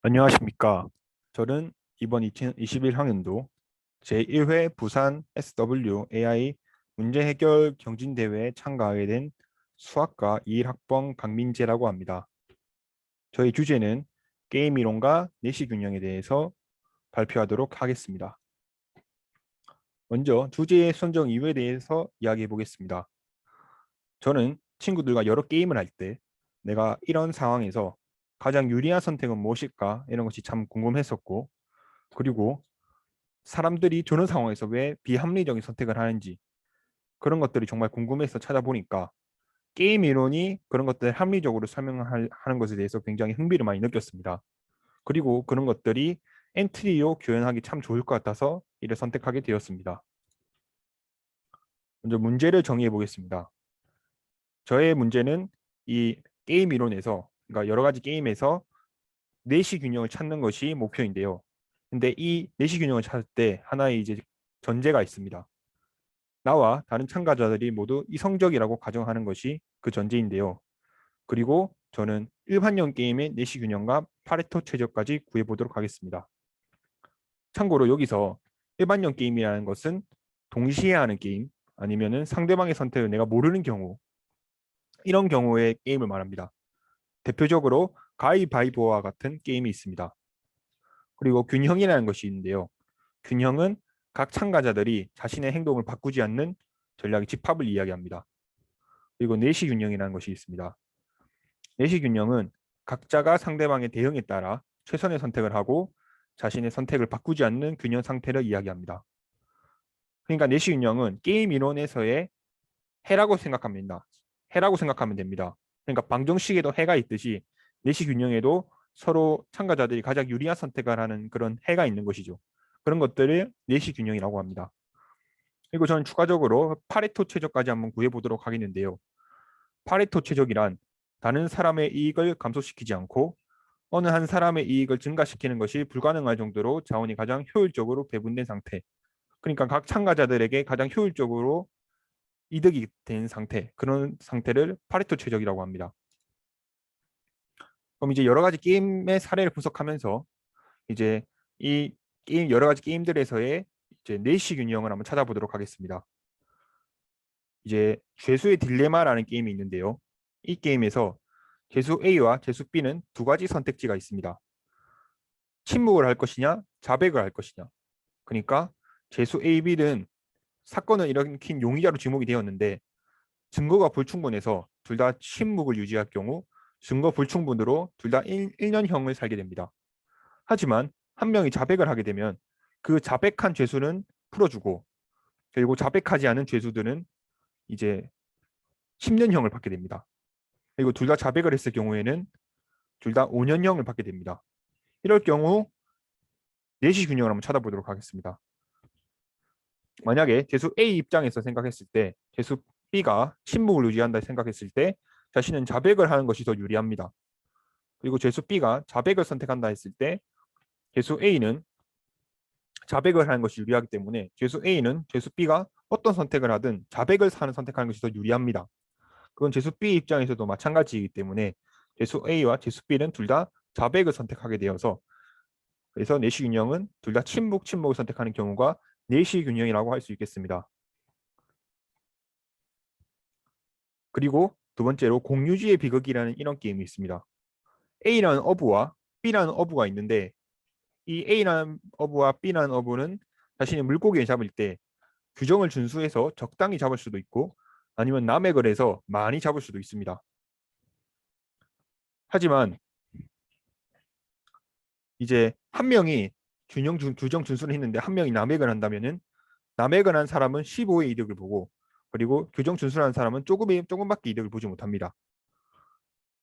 안녕하십니까. 저는 이번 2021학년도 제1회 부산 SW 문제 해결 경진대회에 참가하게 된 수학과 21학번 강민재라고 합니다. 저희 주제는 게임 이론과 내시 균형에 대해서 발표하도록 하겠습니다. 먼저 주제의 선정 이유에 대해서 이야기해 보겠습니다. 저는 친구들과 여러 게임을 할 때 내가 이런 상황에서 가장 유리한 선택은 무엇일까 이런 것이 참 궁금했었고, 그리고 사람들이 저런 상황에서 왜 비합리적인 선택을 하는지 그런 것들이 정말 궁금해서 찾아보니까 게임 이론이 그런 것들을 합리적으로 설명하는 것에 대해서 굉장히 흥미를 많이 느꼈습니다. 그리고 그런 것들이 엔트리로 교환하기 참 좋을 것 같아서 이를 선택하게 되었습니다. 먼저 문제를 정의해 보겠습니다. 저의 문제는 이 게임 이론에서, 그러니까 여러 가지 게임에서 내시 균형을 찾는 것이 목표인데요. 근데 이 내시 균형을 찾을 때 하나의 이제 전제가 있습니다. 나와 다른 참가자들이 모두 이성적이라고 가정하는 것이 그 전제인데요. 그리고 저는 일반형 게임의 내시 균형과 파레토 최저까지 구해보도록 하겠습니다. 참고로 여기서 일반형 게임이라는 것은 동시에 하는 게임, 아니면은 상대방의 선택을 내가 모르는 경우, 이런 경우의 게임을 말합니다. 대표적으로 가위바위보와 같은 게임이 있습니다. 그리고 균형이라는 것이 있는데요. 균형은 각 참가자들이 자신의 행동을 바꾸지 않는 전략의 집합을 이야기합니다. 그리고 내시 균형이라는 것이 있습니다. 내시 균형은 각자가 상대방의 대응에 따라 최선의 선택을 하고 자신의 선택을 바꾸지 않는 균형 상태를 이야기합니다. 그러니까 내시 균형은 게임 이론에서의 해라고 생각하면 됩니다. 해라고 생각하면 됩니다. 그러니까 방정식에도 해가 있듯이 내시 균형에도 서로 참가자들이 가장 유리한 선택을 하는 그런 해가 있는 것이죠. 그런 것들을 내시 균형이라고 합니다. 그리고 저는 추가적으로 파레토 최저까지 한번 구해보도록 하겠는데요. 파레토 최적이란 다른 사람의 이익을 감소시키지 않고 어느 한 사람의 이익을 증가시키는 것이 불가능할 정도로 자원이 가장 효율적으로 배분된 상태. 그러니까 각 참가자들에게 가장 효율적으로 이득이 된 상태. 그런 상태를 파레토 최적이라고 합니다. 그럼 이제 여러 가지 게임의 사례를 분석하면서 이제 이 게임 여러 가지 게임들에서의 이제 내시 균형을 한번 찾아보도록 하겠습니다. 이제 죄수의 딜레마라는 게임이 있는데요. 이 게임에서 죄수 A와 죄수 B는 두 가지 선택지가 있습니다. 침묵을 할 것이냐, 자백을 할 것이냐. 그러니까 죄수 A, B는 사건을 일으킨 용의자로 지목이 되었는데 증거가 불충분해서 둘 다 침묵을 유지할 경우 증거 불충분으로 둘 다 1년형을 살게 됩니다. 하지만 한 명이 자백을 하게 되면 그 자백한 죄수는 풀어주고, 그리고 자백하지 않은 죄수들은 이제 10년형을 받게 됩니다. 그리고 둘 다 자백을 했을 경우에는 둘 다 5년형을 받게 됩니다. 이럴 경우 내시 균형을 한번 찾아보도록 하겠습니다. 만약에 재수 A 입장에서 생각했을 때 재수 B가 침묵을 유지한다 생각했을 때 자신은 자백을 하는 것이 더 유리합니다. 그리고 재수 B가 자백을 선택한다 했을 때 재수 A는 자백을 하는 것이 유리하기 때문에 재수 A는 재수 B가 어떤 선택을 하든 자백을 선택하는 것이 더 유리합니다. 그건 재수 B 입장에서도 마찬가지이기 때문에 재수 A와 재수 B는 둘 다 자백을 선택하게 되어서, 그래서 내시 균형은 둘 다 침묵을 선택하는 경우가 내시 균형이라고 할 수 있겠습니다. 그리고 두 번째로 공유지의 비극이라는 이런 게임이 있습니다. A라는 어부와 B라는 어부가 있는데 이 A라는 어부와 B라는 어부는 자신이 물고기를 잡을 때 규정을 준수해서 적당히 잡을 수도 있고 아니면 남획을 해서 많이 잡을 수도 있습니다. 하지만 이제 한 명이 규정 준수를 했는데 한 명이 남획을 한다면은 남획을 한 사람은 15의 이득을 보고, 그리고 규정 준수한 사람은 조금밖에 이득을 보지 못합니다.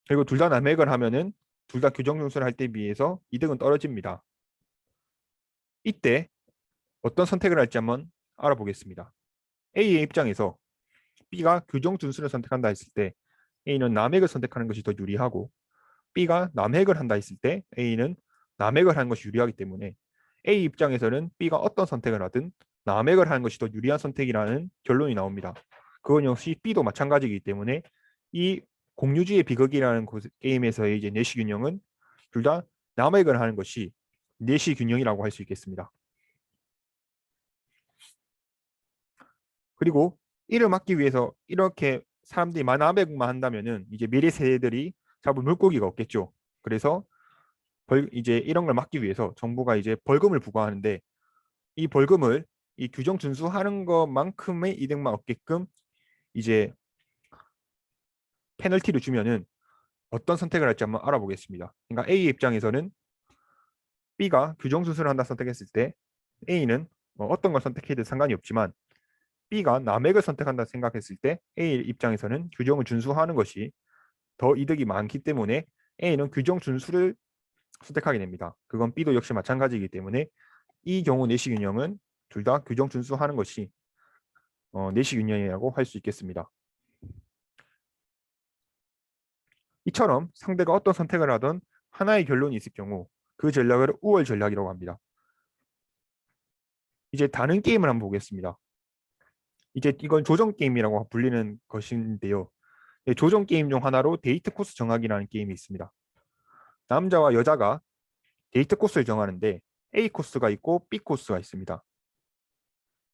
그리고 둘 다 남획을 하면은 둘 다 규정 준수를 할 때 비해서 이득은 떨어집니다. 이때 어떤 선택을 할지 한번 알아보겠습니다. A의 입장에서 B가 규정 준수를 선택한다 했을 때 A는 남획을 선택하는 것이 더 유리하고, B가 남획을 한다 했을 때 A는 남획을 하는 것이 유리하기 때문에 A 입장에서는 B가 어떤 선택을 하든 남획을 하는 것이 더 유리한 선택이라는 결론이 나옵니다. 그건 역시 B도 마찬가지이기 때문에 이 공유지의 비극이라는 게임에서의 이제 내시 균형은 둘 다 남획을 하는 것이 내시 균형이라고 할 수 있겠습니다. 그리고 이를 막기 위해서 이렇게 사람들이 남획만 한다면은 이제 미래 세대들이 잡을 물고기가 없겠죠. 그래서 이제 이런 걸 막기 위해서 정부가 이제 벌금을 부과하는데, 이 벌금을 이 규정 준수하는 것만큼의 이득만 얻게끔 이제 페널티를 주면은 어떤 선택을 할지 한번 알아보겠습니다. 그러니까 A 입장에서는 B가 규정 준수를 한다 선택했을 때 A는 어떤 걸 선택해도 상관이 없지만, B가 남획을 선택한다 생각했을 때 A 입장에서는 규정을 준수하는 것이 더 이득이 많기 때문에 A는 규정 준수를 선택하게 됩니다. 그건 B도 역시 마찬가지이기 때문에 이 경우 내시균형은 둘 다 규정 준수하는 것이 내시균형이라고 할 수 있겠습니다. 이처럼 상대가 어떤 선택을 하던 하나의 결론이 있을 경우 그 전략을 우월 전략이라고 합니다. 이제 다른 게임을 한번 보겠습니다. 이제 이건 조정 게임이라고 불리는 것인데요. 조정 게임 중 하나로 데이트 코스 정하기라는 게임이 있습니다. 남자와 여자가 데이트 코스를 정하는데 A 코스가 있고 B 코스가 있습니다.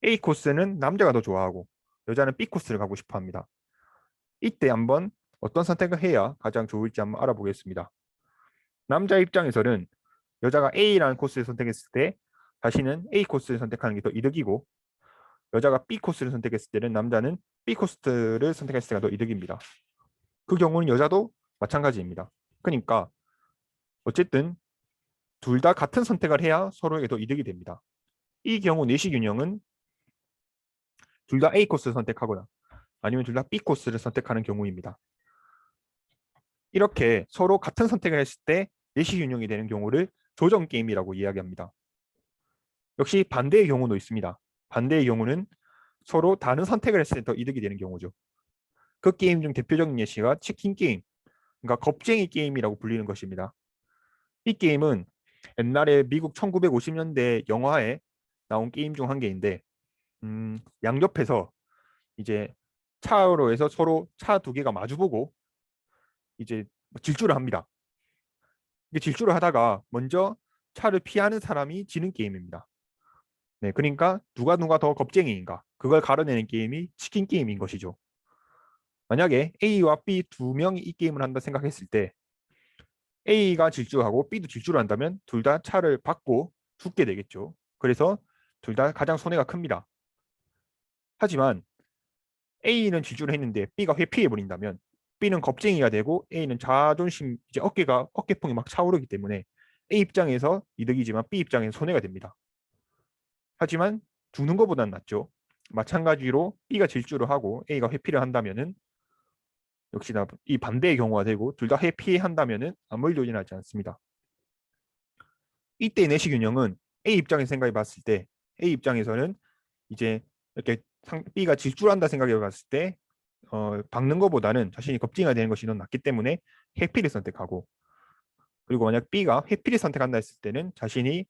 A 코스는 남자가 더 좋아하고 여자는 B 코스를 가고 싶어 합니다. 이때 한번 어떤 선택을 해야 가장 좋을지 한번 알아보겠습니다. 남자 입장에서는 여자가 A라는 코스를 선택했을 때 자신은 A 코스를 선택하는 게 더 이득이고, 여자가 B 코스를 선택했을 때는 남자는 B 코스를 선택했을 때가 더 이득입니다. 그 경우는 여자도 마찬가지입니다. 그러니까 어쨌든 둘 다 같은 선택을 해야 서로에게 더 이득이 됩니다. 이 경우 내시균형은 둘 다 A 코스를 선택하거나 아니면 둘 다 B 코스를 선택하는 경우입니다. 이렇게 서로 같은 선택을 했을 때 내시균형이 되는 경우를 조정 게임이라고 이야기합니다. 역시 반대의 경우도 있습니다. 반대의 경우는 서로 다른 선택을 했을 때 더 이득이 되는 경우죠. 그 게임 중 대표적인 예시가 치킨 게임, 그러니까 겁쟁이 게임이라고 불리는 것입니다. 이 게임은 옛날에 미국 1950년대 영화에 나온 게임 중 한 개인데, 양옆에서 이제 차로 해서 서로 차 두 개가 마주보고 이제 질주를 합니다. 이게 질주를 하다가 먼저 차를 피하는 사람이 지는 게임입니다. 네, 그러니까 누가 더 겁쟁이인가 그걸 가려내는 게임이 치킨 게임인 것이죠. 만약에 A와 B 두 명이 이 게임을 한다 생각했을 때 A가 질주하고 B도 질주를 한다면 둘 다 차를 받고 죽게 되겠죠. 그래서 둘 다 가장 손해가 큽니다. 하지만 A는 질주를 했는데 B가 회피해 버린다면 B는 겁쟁이가 되고 A는 자존심, 이제 어깨뽕이 막 차오르기 때문에 A 입장에서 이득이지만 B 입장에서 손해가 됩니다. 하지만 죽는 것보단 낫죠. 마찬가지로 B가 질주를 하고 A가 회피를 한다면은 역시나 이 반대의 경우가 되고 둘 다 회피한다면은 아무 일도 일어나지 않습니다. 이때 내시균형은 A 입장에서 생각해 봤을 때 A 입장에서는 이제 이렇게 B가 질주한다 생각해 봤을 때 박는 것보다는 자신이 겁쟁이가 되는 것이 더 낫기 때문에 회피를 선택하고, 그리고 만약 B가 회피를 선택한다 했을 때는 자신이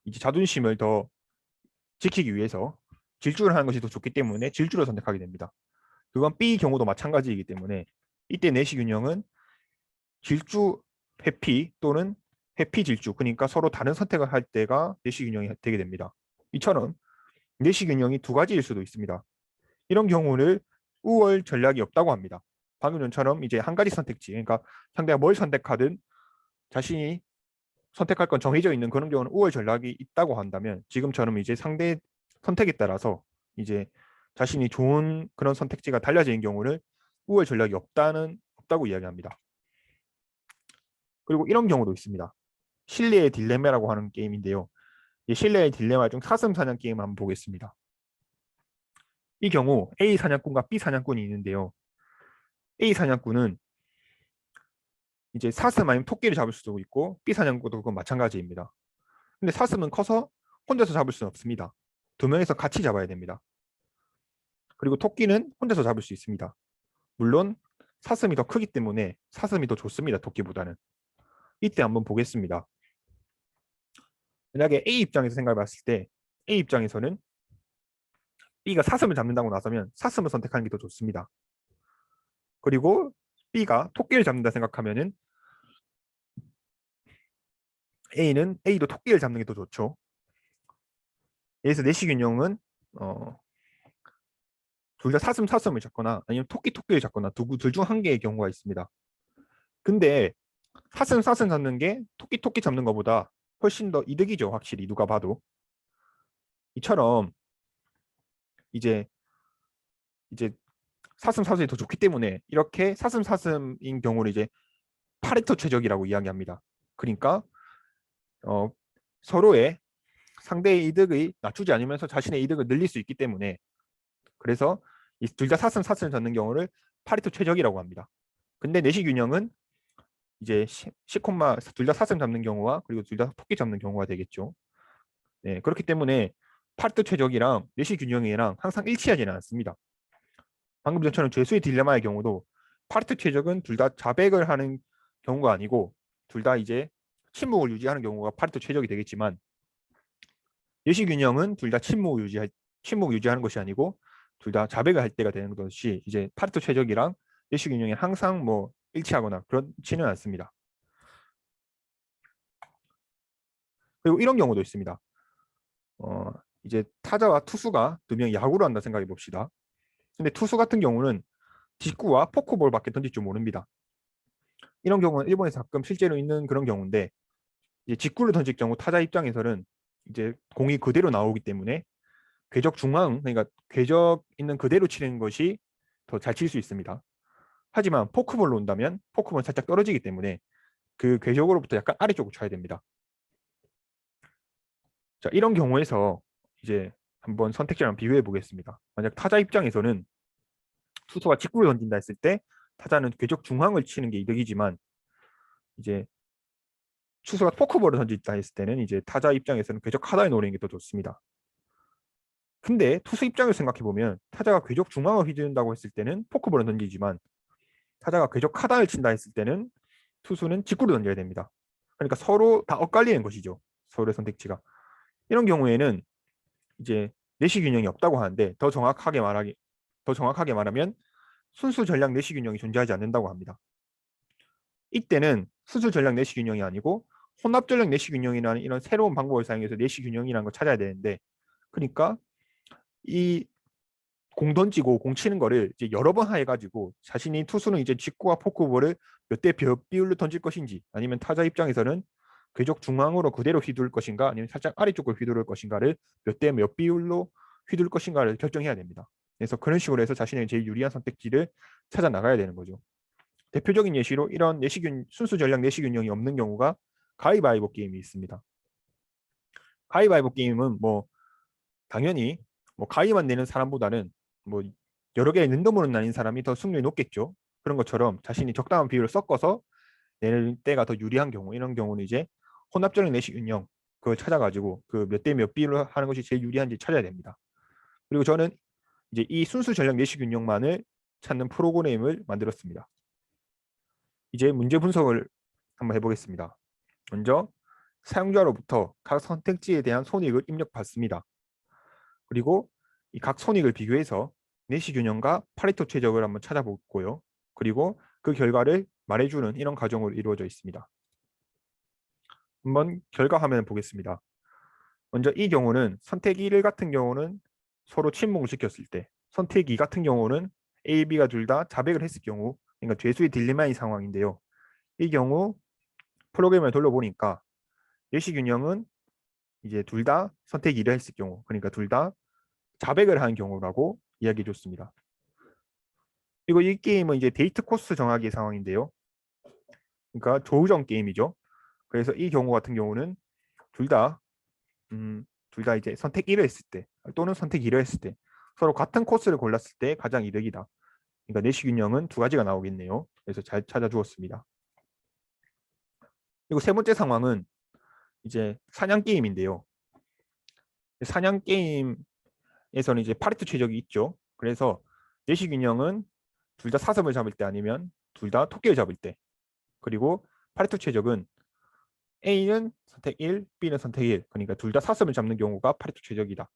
이제 자존심을 더 지키기 위해서 질주를 하는 것이 더 좋기 때문에 질주를 선택하게 됩니다. 그건 B 경우도 마찬가지이기 때문에 이때 내시균형은 질주 회피 또는 회피 질주, 그러니까 서로 다른 선택을 할 때가 내시균형이 되게 됩니다. 이처럼 내시균형이 두 가지일 수도 있습니다. 이런 경우를 우월 전략이 없다고 합니다. 방금 전처럼 이제 한 가지 선택지, 그러니까 상대가 뭘 선택하든 자신이 선택할 건 정해져 있는 그런 경우는 우월 전략이 있다고 한다면, 지금처럼 이제 상대 선택에 따라서 이제 자신이 좋은 그런 선택지가 달려져 있는 경우를 우월 전략이 없다고 이야기합니다. 그리고 이런 경우도 있습니다. 신뢰의 딜레마라고 하는 게임인데요. 이 신뢰의 딜레마 중 사슴 사냥 게임을 한번 보겠습니다. 이 경우 A 사냥꾼과 B 사냥꾼이 있는데요. A 사냥꾼은 이제 사슴 아니면 토끼를 잡을 수도 있고 B 사냥꾼도 그건 마찬가지입니다. 근데 사슴은 커서 혼자서 잡을 수는 없습니다. 두 명이서 같이 잡아야 됩니다. 그리고 토끼는 혼자서 잡을 수 있습니다. 물론 사슴이 더 크기 때문에 사슴이 더 좋습니다. 토끼보다는. 이때 한번 보겠습니다. 만약에 A 입장에서 생각해 봤을 때 A 입장에서는 B가 사슴을 잡는다고 나서면 사슴을 선택하는 게 더 좋습니다. 그리고 B가 토끼를 잡는다 생각하면은 A도 토끼를 잡는 게 더 좋죠. 여기서 내시 균형은 둘 다 사슴을 잡거나 아니면 토끼를 잡거나 둘 중 한 개의 경우가 있습니다. 근데 사슴 잡는 게 토끼 잡는 것보다 훨씬 더 이득이죠. 확실히 누가 봐도. 이처럼 이제 이제 사슴이 더 좋기 때문에 이렇게 사슴인 경우를 이제 파레토 최적이라고 이야기합니다. 그러니까 어, 서로의 상대의 이득을 낮추지 않으면서 자신의 이득을 늘릴 수 있기 때문에 그래서 이 둘 다 사슴 잡는 경우를 파레토 최적이라고 합니다. 근데 내시 균형은 이제 시콤마 둘 다 사슴 잡는 경우와 그리고 둘 다 토끼 잡는 경우가 되겠죠. 네, 그렇기 때문에 파레토 최적이랑 내시 균형이랑 항상 일치하지는 않습니다. 방금 전처럼 죄수의 딜레마의 경우도 파레토 최적은 둘 다 자백을 하는 경우가 아니고 둘 다 이제 침묵을 유지하는 경우가 파레토 최적이 되겠지만 내시 균형은 둘 다 침묵 유지하는 것이 아니고 둘 다 자백을 할 때가 되는 것이 이제 파레토 최적이랑 내시 균형이 항상 뭐 일치하거나 그렇지는 않습니다. 그리고 이런 경우도 있습니다. 이제 타자와 투수가 두 명이 야구를 한다 생각해 봅시다. 근데 투수 같은 경우는 직구와 포크볼밖에 던질 줄 모릅니다. 이런 경우는 일본에서 가끔 실제로 있는 그런 경우인데 이제 직구를 던질 경우 타자 입장에서는 이제 공이 그대로 나오기 때문에 궤적 중앙 그러니까 궤적 있는 그대로 치는 것이 더 잘 칠 수 있습니다. 하지만 포크볼로 온다면 포크볼은 살짝 떨어지기 때문에 그 궤적으로부터 약간 아래쪽으로 쳐야 됩니다. 자, 이런 경우에서 이제 한번 선택지를 한번 비교해 보겠습니다. 만약 타자 입장에서는 투수가 직구를 던진다 했을 때 타자는 궤적 중앙을 치는 게 이득이지만 이제 투수가 포크볼을 던진다 했을 때는 이제 타자 입장에서는 궤적 하단에 노리는 게 더 좋습니다. 근데 투수 입장을 생각해 보면 타자가 궤적 중앙을 휘두른다고 했을 때는 포크볼을 던지지만 타자가 궤적 하단을 친다 했을 때는 투수는 직구를 던져야 됩니다. 그러니까 서로 다 엇갈리는 것이죠. 서로의 선택지가. 이런 경우에는 이제 내시 균형이 없다고 하는데 더 정확하게 말하면 순수 전략 내시 균형이 존재하지 않는다고 합니다. 이때는 순수 전략 내시 균형이 아니고 혼합 전략 내시 균형이라는 이런 새로운 방법을 사용해서 내시 균형이라는 걸 찾아야 되는데 그러니까 이 공 던지고 공 치는 거를 이제 여러 번 해가지고 자신이 투수는 이제 직구와 포크볼을 몇 대 몇 비율로 던질 것인지 아니면 타자 입장에서는 궤적 중앙으로 그대로 휘두를 것인가 아니면 살짝 아래쪽으로 휘두를 것인가를 몇 대 몇 비율로 휘두를 것인가를 결정해야 됩니다. 그래서 그런 식으로 해서 자신의 제일 유리한 선택지를 찾아 나가야 되는 거죠. 대표적인 예시로 이런 순수 전략 내시균형이 없는 경우가 가위바위보 게임이 있습니다. 가위바위보 게임은 뭐 당연히 뭐 가위만 내는 사람보다는 뭐 여러 개의 랜덤으로 나뉜 사람이 더 승률이 높겠죠. 그런 것처럼 자신이 적당한 비율을 섞어서 낼 때가 더 유리한 경우 이런 경우는 이제 혼합전력 내시균형 그걸 찾아가지고 그 몇 대 몇 비율로 하는 것이 제일 유리한지 찾아야 됩니다. 그리고 저는 이제 이 순수 전략 내시균형만을 찾는 프로그램을 만들었습니다. 이제 문제 분석을 한번 해보겠습니다. 먼저 사용자로부터 각 선택지에 대한 손익을 입력받습니다. 그리고 이 각 손익을 비교해서 내시 균형과 파레토 최적을 한번 찾아보고요. 그리고 그 결과를 말해주는 이런 과정으로 이루어져 있습니다. 한번 결과 화면을 보겠습니다. 먼저 이 경우는 선택 1 같은 경우는 서로 침묵을 지켰을 때, 선택 2 같은 경우는 A, B가 둘 다 자백을 했을 경우, 그러니까 죄수의 딜레마의 상황인데요. 이 경우 프로그램을 돌려보니까 내시 균형은 이제 둘 다 선택 2를 했을 경우, 그러니까 둘 다 자백을 한 경우라고 이야기해 줬습니다. 그리고 이 게임은 이제 데이트 코스 정하기 상황인데요. 그러니까 조우정 게임이죠. 그래서 이 경우 같은 경우는 둘 다 이제 선택 1을 했을 때 또는 선택 2를 했을 때 서로 같은 코스를 골랐을 때 가장 이득이다. 그러니까 내시 균형은 두 가지가 나오겠네요. 그래서 잘 찾아주었습니다. 그리고 세 번째 상황은 이제 사냥 게임인데요. 사냥 게임에서는 이제 파레토 최적이 있죠. 그래서 내시 균형은 둘 다 사슴을 잡을 때 아니면 둘 다 토끼를 잡을 때 그리고 파레토 최적은 A는 선택 1, B는 선택 1 그러니까 둘 다 사슴을 잡는 경우가 파레토 최적이다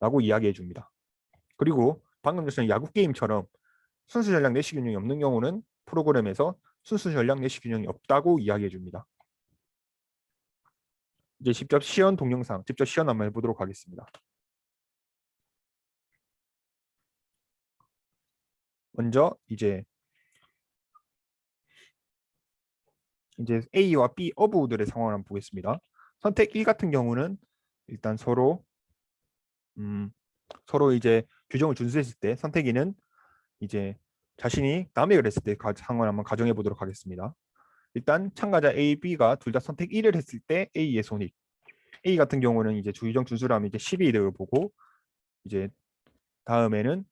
라고 이야기해 줍니다. 그리고 방금 전에 야구 게임처럼 순수 전략 내시 균형이 없는 경우는 프로그램에서 순수 전략 내시 균형이 없다고 이야기해 줍니다. 이제 직접 시연 동영상, 직접 시연 한번 해보도록 하겠습니다. 먼저 이제 A와 B 어부들의 상황을 한번 보겠습니다. 선택 1 같은 경우는 일단 서로 이제 규정을 준수했을 때 선택 2는 이제 자신이 남획을 했을 때 상황을 한번 가정해 보도록 하겠습니다. 일단 참가자 A, B가 둘 다 선택 1을 했을 때 A의 손익. A 같은 경우는 이제 규정 준수를 하면 이제 12를 보고 이제 다음에는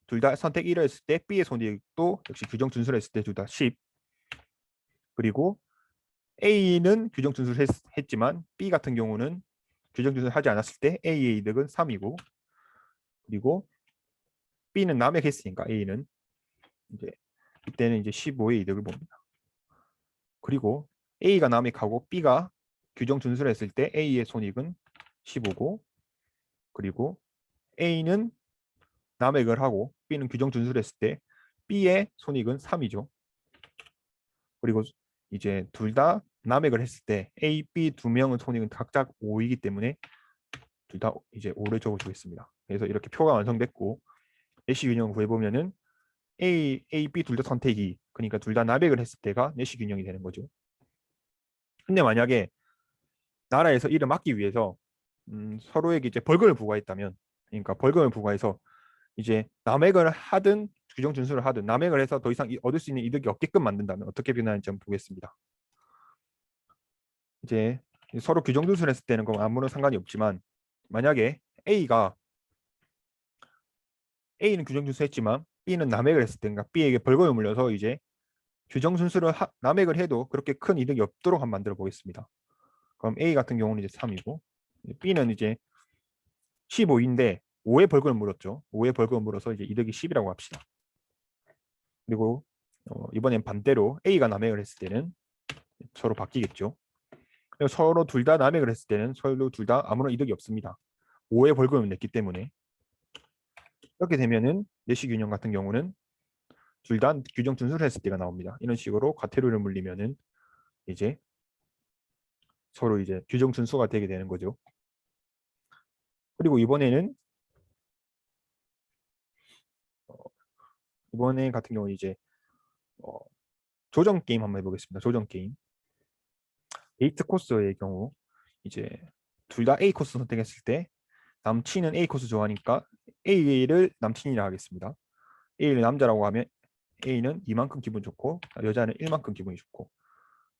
둘 다 선택 1을 했을 때 B의 손익도 역시 규정 준수를 했을 때 둘 다 10. 그리고 A는 규정 준수를 했지만 B 같은 경우는 규정 준수를 하지 않았을 때 A의 이득은 3이고 그리고 B는 남획했으니까 A는 이제 이때는 이제 15의 이득을 봅니다. 그리고 A가 남획하고 B가 규정 준수를 했을 때 A의 손익은 15고 그리고 A는 남획을 하고 B는 규정 준수를 했을 때 B의 손익은 3이죠. 그리고 이제 둘 다 남획을 했을 때 A, B 두 명의 손익은 각각 5이기 때문에 둘 다 이제 5를 적어주겠습니다. 그래서 이렇게 표가 완성됐고 내시 균형을 구해보면은 A, B 둘 다 선택이 그러니까 둘 다 남획을 했을 때가 내시 균형이 되는 거죠. 근데 만약에 나라에서 이를 막기 위해서 서로에게 이제 벌금을 부과했다면 그러니까 벌금을 부과해서 이제 남획을 하든 규정 준수를 하든 남획을 해서 더 이상 얻을 수 있는 이득이 없게끔 만든다면 어떻게 변하는지 한번 보겠습니다. 이제 서로 규정 준수를 했을 때는 아무런 상관이 없지만 만약에 A는 규정 준수했지만 B는 남획을 했을 때 그러니까 B에게 벌금을 물려서 이제 규정 준수를 남획을 해도 그렇게 큰 이득이 없도록 한번 만들어 보겠습니다. 그럼 A 같은 경우는 이제 3이고 B는 이제 15인데 5의 벌금을 물었죠. 5의 벌금을 물어서 이제 이득이 10이라고 합시다. 그리고 이번엔 반대로 A가 남획을 했을 때는 서로 바뀌겠죠. 서로 둘 다 남획을 했을 때는 서로 둘 다 아무런 이득이 없습니다. 5의 벌금을 냈기 때문에 이렇게 되면은 내시균형 같은 경우는 둘 다 규정 준수를 했을 때가 나옵니다. 이런 식으로 과태료를 물리면은 이제 서로 이제 규정 준수가 되게 되는 거죠. 그리고 어, 이번에 같은 경우 이제 어, 조정 게임 한번 해보겠습니다. 조정 게임. 데이트 코스의 경우 이제 둘 다 A 코스 선택했을 때 남친은 A 코스 좋아하니까 A를 남친이라 하겠습니다. A를 남자라고 하면 A는 이만큼 기분 좋고 여자는 1만큼 기분이 좋고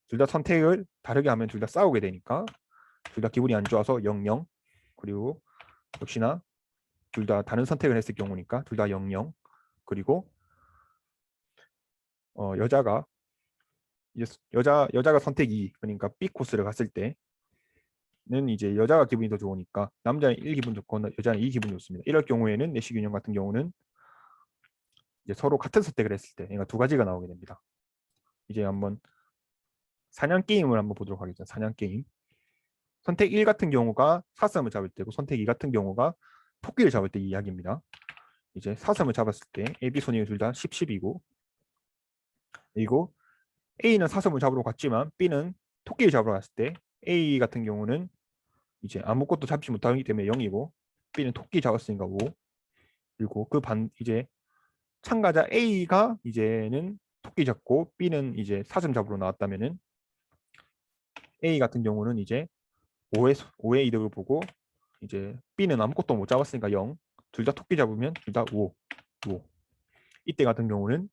둘 다 선택을 다르게 하면 둘 다 싸우게 되니까 둘 다 기분이 안 좋아서 00 그리고 역시나 둘 다 다른 선택을 했을 경우니까 둘 다 00 그리고 여자가 여자가 선택 2 그러니까 B 코스를 갔을 때는 이제 여자가 기분이 더 좋으니까 남자는 1 기분 좋고 여자는 2 기분 좋습니다. 이럴 경우에는 내시균형 같은 경우는 이제 서로 같은 선택을 했을 때 그러니까 두 가지가 나오게 됩니다. 이제 한번 사냥 게임을 한번 보도록 하겠습니다. 사냥 게임. 선택 1 같은 경우가 사슴을 잡을 때고 선택 2 같은 경우가 토끼를 잡을 때 이야기입니다. 이제 사슴을 잡았을 때 A, B 손익이 둘 다 10, 10이고 그리고 A는 사슴을 잡으러 갔지만 B는 토끼를 잡으러 갔을 때 A 같은 경우는 이제 아무것도 잡지 못하기 때문에 0이고 B는 토끼 잡았으니까 5 그리고 이제 참가자 A가 이제는 토끼 잡고 B는 이제 사슴 잡으러 나왔다면은 A 같은 경우는 이제 5의 이득을 보고 이제 B는 아무것도 못 잡았으니까 0 둘 다 토끼 잡으면 둘 다 5 이때 같은 경우는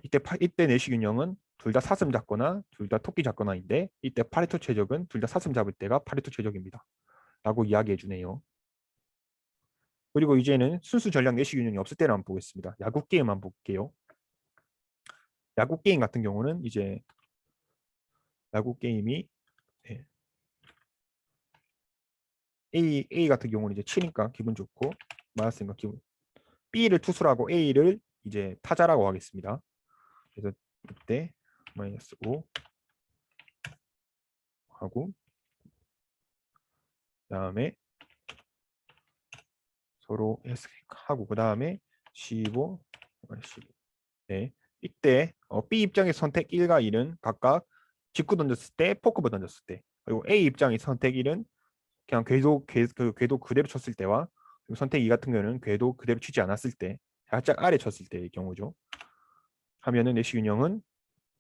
이때 내시균형은 둘 다 사슴 잡거나 둘 다 토끼 잡거나인데 이때 파레토 최적은 둘 다 사슴 잡을 때가 파레토 최적입니다. 라고 이야기해 주네요. 그리고 이제는 순수 전략 내시균형이 없을 때를 한번 보겠습니다. 야구 게임 한번 볼게요. 야구 게임 같은 경우는 이제 야구 게임이 네. A 같은 경우는 이제 치니까 기분 좋고 맞았으니까 기분 B를 투수라고 A를 이제 타자라고 하겠습니다. 그래서 이때 마이너스 5 하고 그다음에 서로 하고 그다음에 15 15 네. 이때 B 입장의 선택 1과 1은 각각 직구 던졌을 때 포크볼 던졌을 때 그리고 A 입장의 선택 1은 그냥 궤도 그대로 쳤을 때와 그리고 선택 2 같은 경우는 궤도 그대로 치지 않았을 때 살짝 아래 쳤을 때의 경우죠. 하면은 내시균형은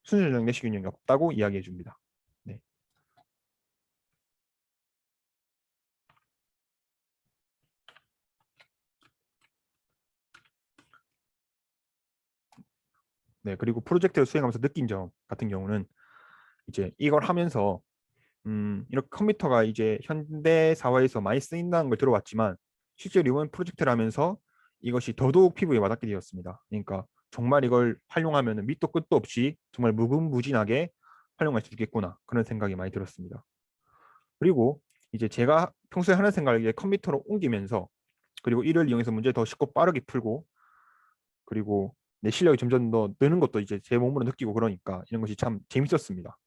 순서적 내시균형이 없다고 이야기해 줍니다. 네. 네, 그리고 프로젝트를 수행하면서 느낀 점 같은 경우는 이제 이걸 하면서 이렇게 컴퓨터가 이제 현대 사회에서 많이 쓰인다는 걸 들어왔지만 실제로 이번 프로젝트를 하면서 이것이 더더욱 피부에 와닿게 되었습니다. 그러니까 정말 이걸 활용하면 밑도 끝도 없이 정말 무궁무진하게 활용할 수 있겠구나 그런 생각이 많이 들었습니다. 그리고 이제 제가 평소에 하는 생각을 이제 컴퓨터로 옮기면서 그리고 이를 이용해서 문제 더 쉽고 빠르게 풀고 그리고 내 실력이 점점 더 느는 것도 이제 제 몸으로 느끼고 그러니까 이런 것이 참 재밌었습니다.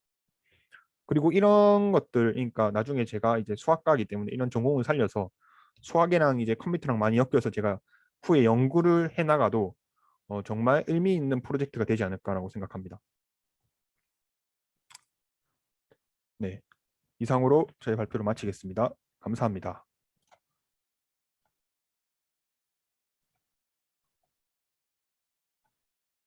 그리고 이런 것들 그러니까 나중에 제가 이제 수학과이기 때문에 이런 전공을 살려서 수학이랑 이제 컴퓨터랑 많이 엮여서 제가 후에 연구를 해 나가도 정말 의미 있는 프로젝트가 되지 않을까라고 생각합니다. 네, 이상으로 저희 발표를 마치겠습니다. 감사합니다.